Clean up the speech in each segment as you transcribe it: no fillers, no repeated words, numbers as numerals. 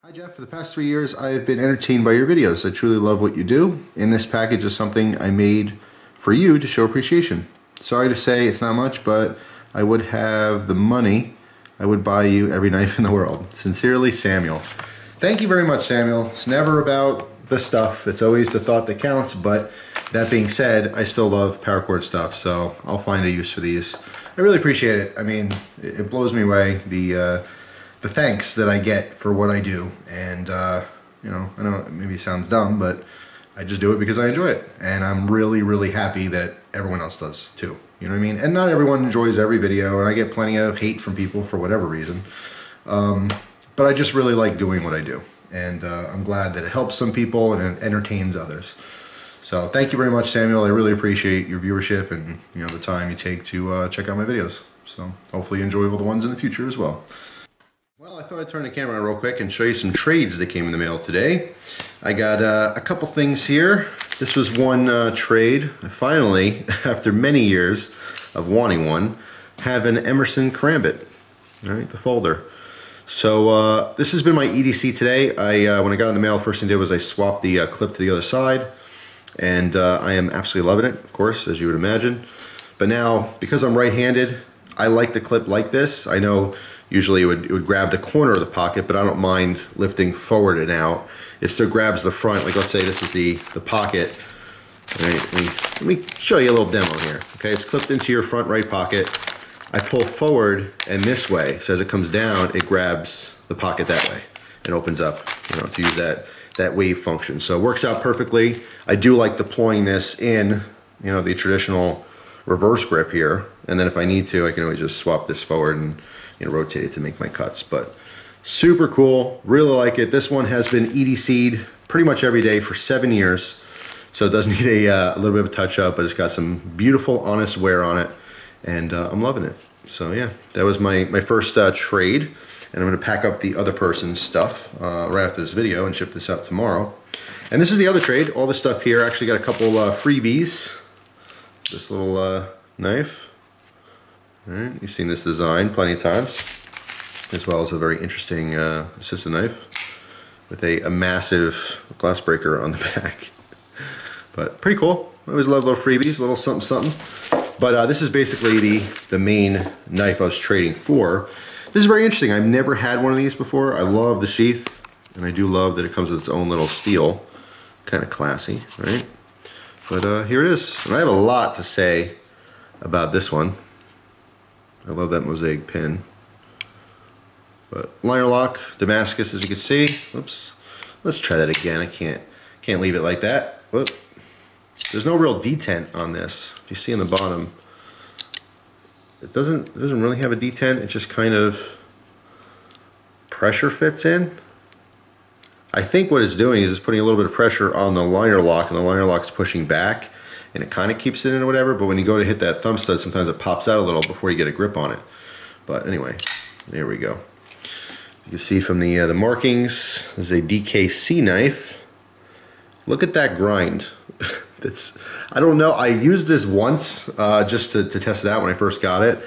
Hi Jeff, for the past 3 years I've been entertained by your videos. I truly love what you do, and this package is something I made for you to show appreciation. Sorry to say it's not much, but I would have the money, I would buy you every knife in the world. Sincerely, Samuel. Thank you very much, Samuel. It's never about the stuff, it's always the thought that counts, but that being said, I still love paracord stuff, so I'll find a use for these. I really appreciate it. I mean, it blows me away, the thanks that I get for what I do. And you know, I know it maybe sounds dumb, but I just do it because I enjoy it, and I'm really happy that everyone else does too. You know what I mean? And not everyone enjoys every video, and I get plenty of hate from people for whatever reason, but I just really like doing what I do, and I'm glad that it helps some people and it entertains others. So thank you very much, Samuel. I really appreciate your viewership and the time you take to check out my videos. So hopefully you enjoy all the ones in the future as well. Well, I thought I'd turn the camera on real quick and show you some trades that came in the mail today. I got a couple things here. This was one trade. I finally, after many years of wanting one, have an Emerson Karambit. All right, the folder. So this has been my EDC today. When I got in the mail, the first thing I did was I swapped the clip to the other side, and I am absolutely loving it, of course, as you would imagine. But now, because I'm right-handed, I like the clip like this. I know usually it would grab the corner of the pocket, but I don't mind lifting forward and out. It still grabs the front. Like, let's say this is the pocket. All right, let me show you a little demo here. Okay, it's clipped into your front right pocket. I pull forward and this way, so as it comes down, it grabs the pocket that way and opens up, to use that wave function. So it works out perfectly. I do like deploying this in, the traditional reverse grip here, and then if I need to, I can always just swap this forward and rotate it to make my cuts. But super cool, really like it. This one has been EDC'd pretty much every day for 7 years, so it does need a little bit of a touch up, but it's got some beautiful, honest wear on it, and I'm loving it. So yeah, that was my first trade, and I'm gonna pack up the other person's stuff right after this video and ship this out tomorrow. And this is the other trade. All this stuff here, actually got a couple freebies. This little knife. All right, you've seen this design plenty of times, as well as a very interesting assistant knife with a massive glass breaker on the back. But pretty cool. I always love little freebies, a little something. But this is basically the main knife I was trading for. This is very interesting. I've never had one of these before. I love the sheath, and I do love that it comes with its own little steel. Kind of classy, right? But here it is. And I have a lot to say about this one. I love that mosaic pin. But liner lock, Damascus, as you can see. Whoops. Let's try that again. I can't leave it like that. Whoop. There's no real detent on this. If you see on the bottom, it doesn't really have a detent. It just kind of pressure fits in. I think what it's doing is it's putting a little bit of pressure on the liner lock, and the liner lock's pushing back, and it kind of keeps it in or whatever, but when you go to hit that thumb stud, sometimes it pops out a little before you get a grip on it. But anyway, there we go. You can see from the markings, there's a DKC knife. Look at that grind. I don't know, I used this once just to test it out when I first got it.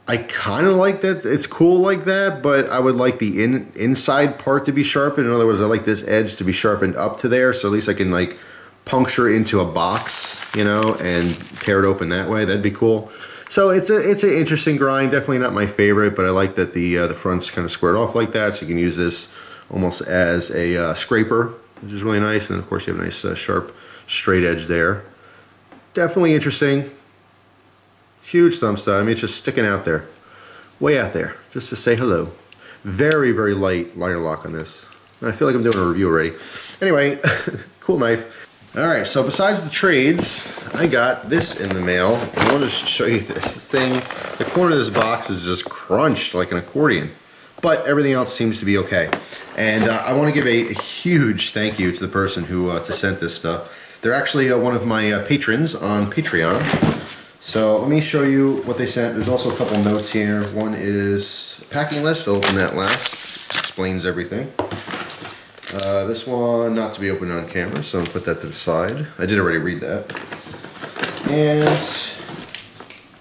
I kind of like that, it's cool like that, but I would like the inside part to be sharpened. In other words, I like this edge to be sharpened up to there, so at least I can like puncture into a box, and tear it open that way. That'd be cool. So it's an interesting grind. Definitely not my favorite, but I like that the front's kind of squared off like that, so you can use this almost as a scraper, which is really nice. And of course, you have a nice sharp straight edge there. Definitely interesting. Huge thumb stud. I mean, it's just sticking out there, way out there, just to say hello. Very light liner lock on this. I feel like I'm doing a review already. Anyway, cool knife. All right, so besides the trades, I got this in the mail. I want to show you this thing. The corner of this box is just crunched like an accordion, but everything else seems to be okay. And I want to give a huge thank you to the person who sent this stuff. They're actually one of my patrons on Patreon. So let me show you what they sent. There's also a couple notes here. One is a packing list. I'll open that last. Explains everything. This one, not to be opened on camera, so I'm going to put that to the side. I did already read that. And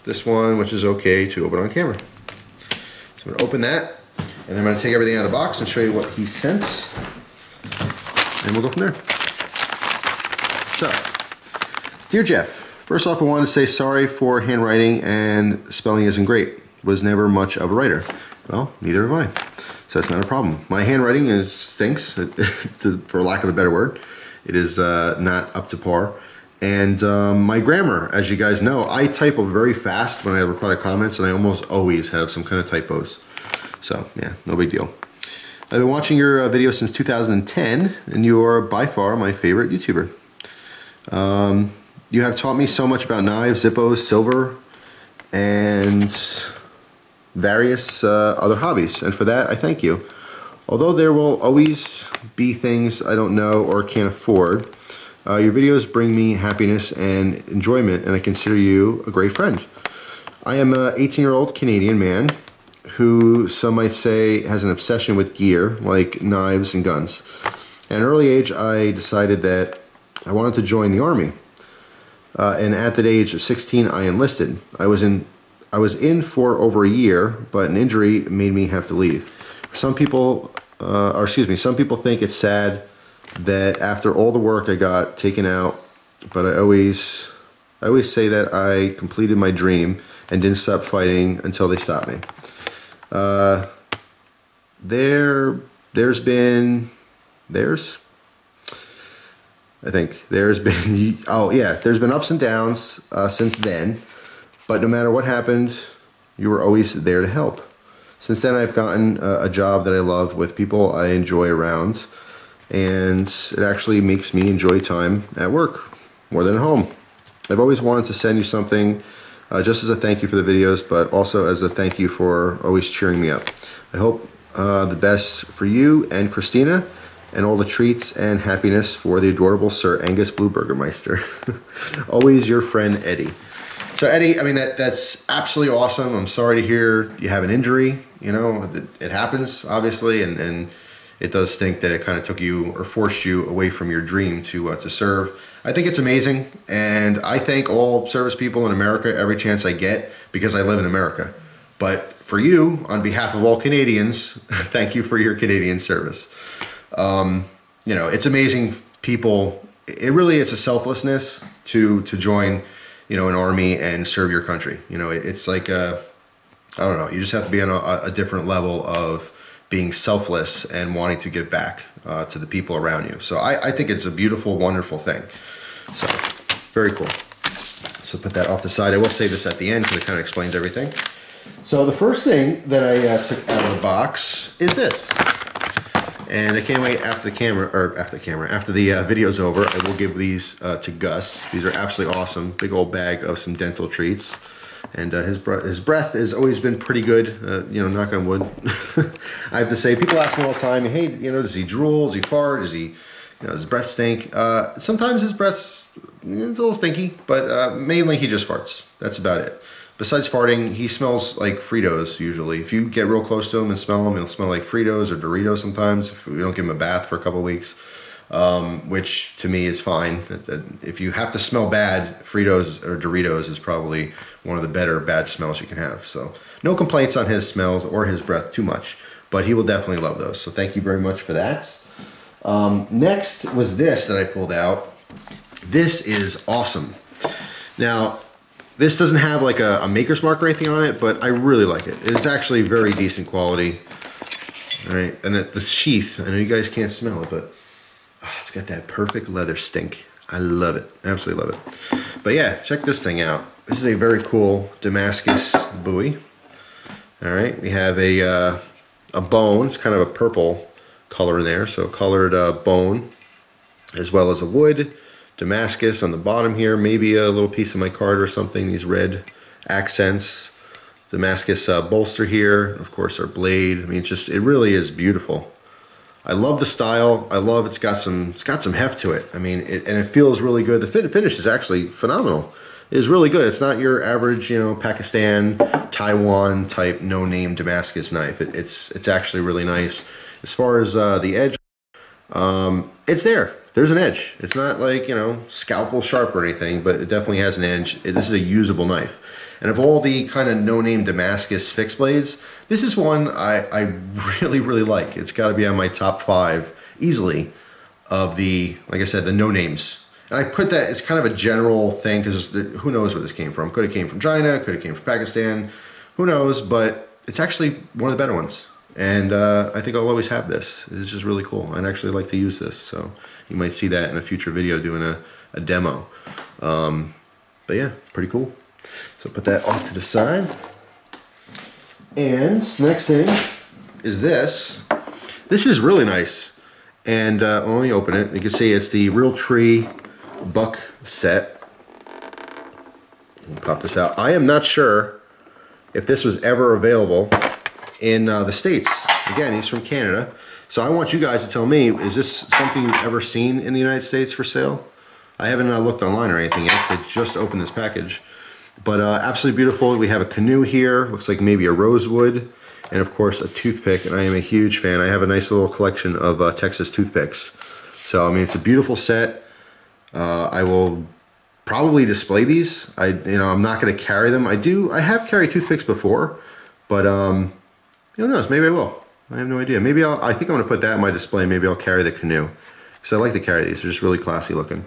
this one, which is okay to open on camera. So I'm going to open that. And then I'm going to take everything out of the box and show you what he sent. And we'll go from there. So, dear Jeff, first off I wanted to say sorry for handwriting and spelling isn't great. Was never much of a writer. Well, neither have I. So that's not a problem. My handwriting stinks, for lack of a better word. It is not up to par. And my grammar, as you guys know, I type very fast when I have product comments, and I almost always have some kind of typos. So yeah, no big deal. I've been watching your videos since 2010, and you are by far my favorite YouTuber. You have taught me so much about knives, Zippos, silver, and various other hobbies, and for that I thank you. Although there will always be things I don't know or can't afford, your videos bring me happiness and enjoyment, and I consider you a great friend. I am an 18-year-old Canadian man who some might say has an obsession with gear, like knives and guns. At an early age, I decided that I wanted to join the Army. And at the age of 16, I enlisted. I was in for over a year, but an injury made me have to leave. Some people think it's sad that after all the work I got taken out, but I always say that I completed my dream and didn't stop fighting until they stopped me. There's been ups and downs since then, but no matter what happened, you were always there to help. Since then, I've gotten a job that I love with people I enjoy around, and it actually makes me enjoy time at work more than at home. I've always wanted to send you something just as a thank you for the videos, but also as a thank you for always cheering me up. I hope the best for you and Christina, and all the treats and happiness for the adorable Sir Angus Blue Burgermeister. Always your friend, Eddie. So Eddie, I mean, that's absolutely awesome. I'm sorry to hear you have an injury. You know, it happens, obviously, and it does stink that it kind of took you or forced you away from your dream to serve. I think it's amazing, and I thank all service people in America every chance I get because I live in America. But for you, on behalf of all Canadians, thank you for your Canadian service. You know, it's amazing people. It's a selflessness to join, you know, an army and serve your country. You know, it's like I don't know. You just have to be on a different level of being selfless and wanting to give back to the people around you. So I think it's a beautiful, wonderful thing. So very cool. So put that off the side. I will say this at the end because it kind of explains everything. So the first thing that I took out of the box is this. And I can't wait after the video's over, I will give these to Gus. These are absolutely awesome. Big old bag of some dental treats. And his breath has always been pretty good, you know, knock on wood. I have to say, people ask me all the time, hey, you know, does he drool, does he fart, does he, you know, does his breath stink? Sometimes his breath's it's a little stinky, but mainly he just farts. That's about it. Besides farting, he smells like Fritos usually. If you get real close to him and smell him, he'll smell like Fritos or Doritos sometimes if we don't give him a bath for a couple of weeks, which to me is fine. If you have to smell bad, Fritos or Doritos is probably one of the better bad smells you can have. So no complaints on his smells or his breath too much, but he will definitely love those. So thank you very much for that. Next was this that I pulled out. This is awesome. Now, this doesn't have like a maker's mark or anything on it, but I really like it. It's actually very decent quality. All right, and the sheath, I know you guys can't smell it, but it's got that perfect leather stink. I love it, absolutely love it. But yeah, check this thing out. This is a very cool Damascus buoy. All right, we have a bone. It's kind of a purple color in there, so colored bone, as well as a wood. Damascus on the bottom here, maybe a little piece of my card or something, these red accents. Damascus bolster here, of course our blade. I mean, it really is beautiful. I love the style. I love it's got some heft to it. I mean, and it feels really good. The finish is actually phenomenal. It is really good. It's not your average, you know, Pakistan, Taiwan type no-name Damascus knife. It's actually really nice. As far as the edge, it's there. There's an edge. It's not like, you know, scalpel sharp or anything, but it definitely has an edge. This is a usable knife. And of all the kind of no-name Damascus fixed blades, This is one I really, really like. It's got to be on my top 5 easily of the, like I said, the no names. And I put that, it's kind of a general thing because who knows where this came from. Could have came from China, could have came from Pakistan, who knows, but it's actually one of the better ones. And I think I'll always have this. It's just really cool. I'd actually like to use this. So you might see that in a future video doing a demo. But yeah, pretty cool. So put that off to the side. And next thing is this. This is really nice. And let me open it. You can see it's the Realtree Buck set. Pop this out. I am not sure if this was ever available in the States. Again, he's from Canada. So I want you guys to tell me, is this something you've ever seen in the United States for sale? I haven't looked online or anything yet. I just opened this package. But absolutely beautiful. We have a canoe here. Looks like maybe a rosewood. And of course a toothpick. And I am a huge fan. I have a nice little collection of Texas toothpicks. So I mean, it's a beautiful set. I will probably display these. I'm not going to carry them. I have carried toothpicks before, but who knows? Maybe I will. I have no idea. Maybe I think I'm going to put that in my display. Maybe I'll carry the canoe because I like to carry these. They're just really classy looking.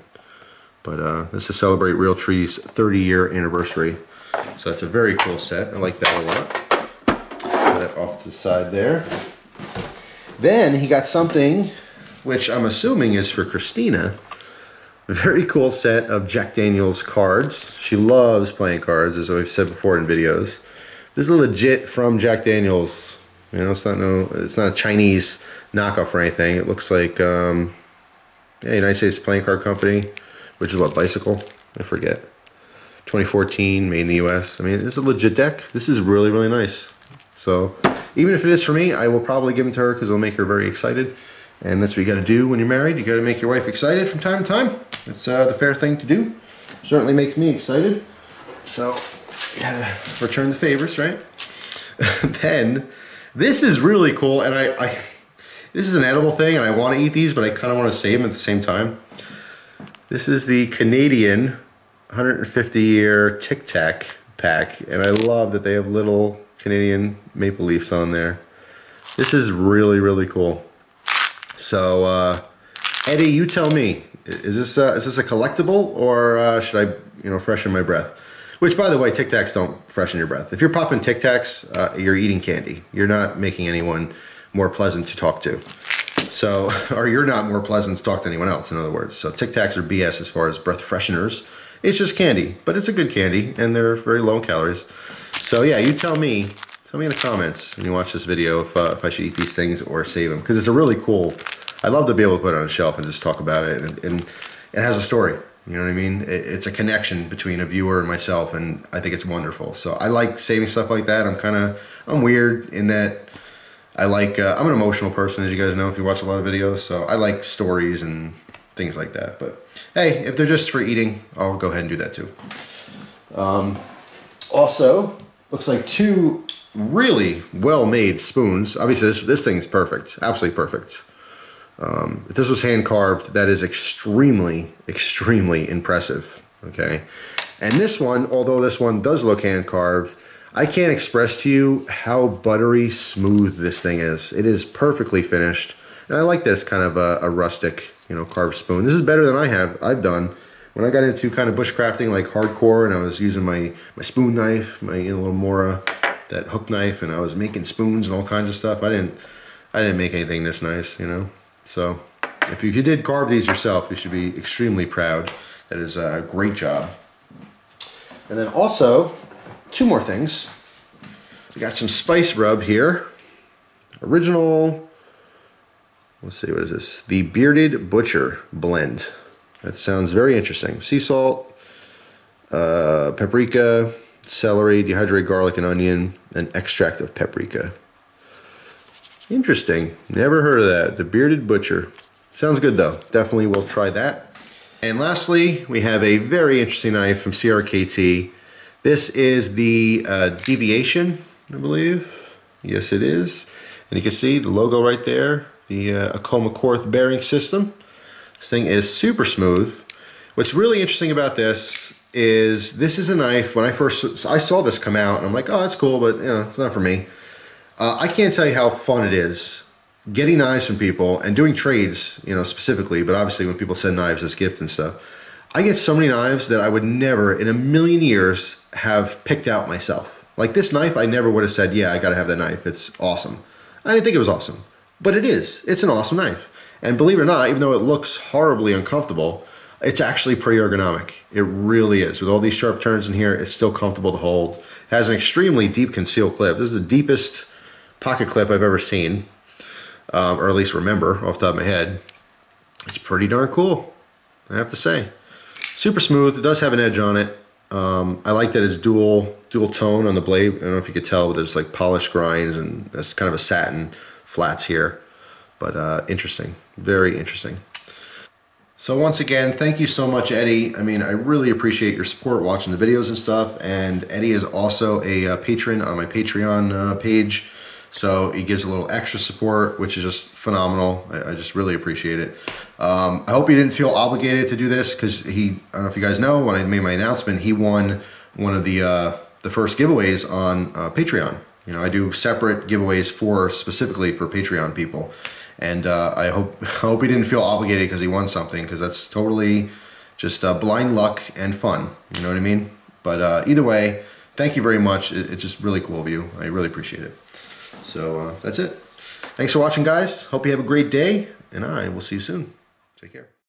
But this is to celebrate Realtree's 30-year anniversary. So it's a very cool set. I like that a lot. Put that off to the side there. Then he got something which I'm assuming is for Christina. A very cool set of Jack Daniels cards. She loves playing cards, as I've said before in videos. This is legit from Jack Daniels. You know, it's not a Chinese knockoff or anything. It looks like United States Playing Card Company, which is what, Bicycle? I forget. 2014, made in the US. I mean, it's a legit deck. This is really, really nice. So even if it is for me, I will probably give them to her because it'll make her very excited. And that's what you got to do when you're married. You got to make your wife excited from time to time. It's the fair thing to do. Certainly makes me excited. So you gotta return the favors, right? Then this is really cool, and this is an edible thing, and I want to eat these, but I kind of want to save them at the same time. This is the Canadian 150-year Tic Tac pack, and I love that they have little Canadian maple leaves on there. This is really, really cool. So, Eddie, you tell me, is this a collectible, or should I, freshen my breath? Which, by the way, Tic Tacs don't freshen your breath. If you're popping Tic Tacs, you're eating candy. You're not making anyone more pleasant to talk to. So, or you're not more pleasant to talk to anyone else, in other words. So Tic Tacs are BS as far as breath fresheners. It's just candy, but it's a good candy, and they're very low in calories. So yeah, you tell me in the comments when you watch this video if I should eat these things or save them, because it's a really cool. I love to be able to put it on a shelf and just talk about it, and it has a story. You know what I mean? It's a connection between a viewer and myself, and I think it's wonderful. So I like saving stuff like that. I'm weird in that I like, I'm an emotional person, as you guys know if you watch a lot of videos, so I like stories and things like that. But hey, if they're just for eating, I'll go ahead and do that too. Also, looks like 2 really well-made spoons. Obviously, this thing's perfect, absolutely perfect. If this was hand carved, that is extremely, extremely impressive, okay? And this one, although this one does look hand carved, I can't express to you how buttery smooth this thing is. It is perfectly finished. And I like this kind of a rustic, carved spoon. This is better than I've done. When I got into kind of bushcrafting, like hardcore, and I was using my spoon knife, my little Mora, that hook knife, and I was making spoons and all kinds of stuff. I didn't make anything this nice, So if you did carve these yourself, you should be extremely proud. That is a great job. And then also, 2 more things. We got some spice rub here. Original, let's see, what is this? The Bearded Butcher blend. That sounds very interesting. Sea salt, paprika, celery, dehydrated garlic and onion, and extract of paprika. Interesting. Never heard of that. The Bearded Butcher. Sounds good though. Definitely will try that. And lastly, we have a very interesting knife from CRKT. This is the Deviation, I believe. Yes, it is. And you can see the logo right there. The Acoma Korth bearing system. This thing is super smooth. What's really interesting about this is a knife. When I saw this come out, and I'm like, oh, that's cool, but it's not for me. I can't tell you how fun it is getting knives from people and doing trades, you know, specifically, but obviously when people send knives as gifts and stuff, I get so many knives that I would never in a million years have picked out myself. Like this knife, I never would have said, yeah, I gotta have that knife, it's awesome. I didn't think it was awesome, but it is. It's an awesome knife. And believe it or not, even though it looks horribly uncomfortable, it's actually pretty ergonomic. It really is. With all these sharp turns in here, it's still comfortable to hold. It has an extremely deep concealed clip. This is the deepest pocket clip I've ever seen, or at least remember off the top of my head. It's pretty darn cool, I have to say. Super smooth. It does have an edge on it. I like that it's dual tone on the blade. I don't know if you could tell, but there's like polished grinds and that's kind of a satin flats here. But interesting, very interesting. So once again, thank you so much, Eddie. I mean, I really appreciate your support watching the videos and stuff. And Eddie is also a patron on my Patreon page. So he gives a little extra support, which is just phenomenal. I just really appreciate it. I hope he didn't feel obligated to do this because I don't know if you guys know, when I made my announcement, he won one of the first giveaways on Patreon. You know, I do separate giveaways specifically for Patreon people. And I hope he didn't feel obligated because he won something, because that's totally just blind luck and fun. You know what I mean? But either way, thank you very much. It's just really cool of you. I really appreciate it. So that's it. Thanks for watching, guys. Hope you have a great day, and I will see you soon. Take care.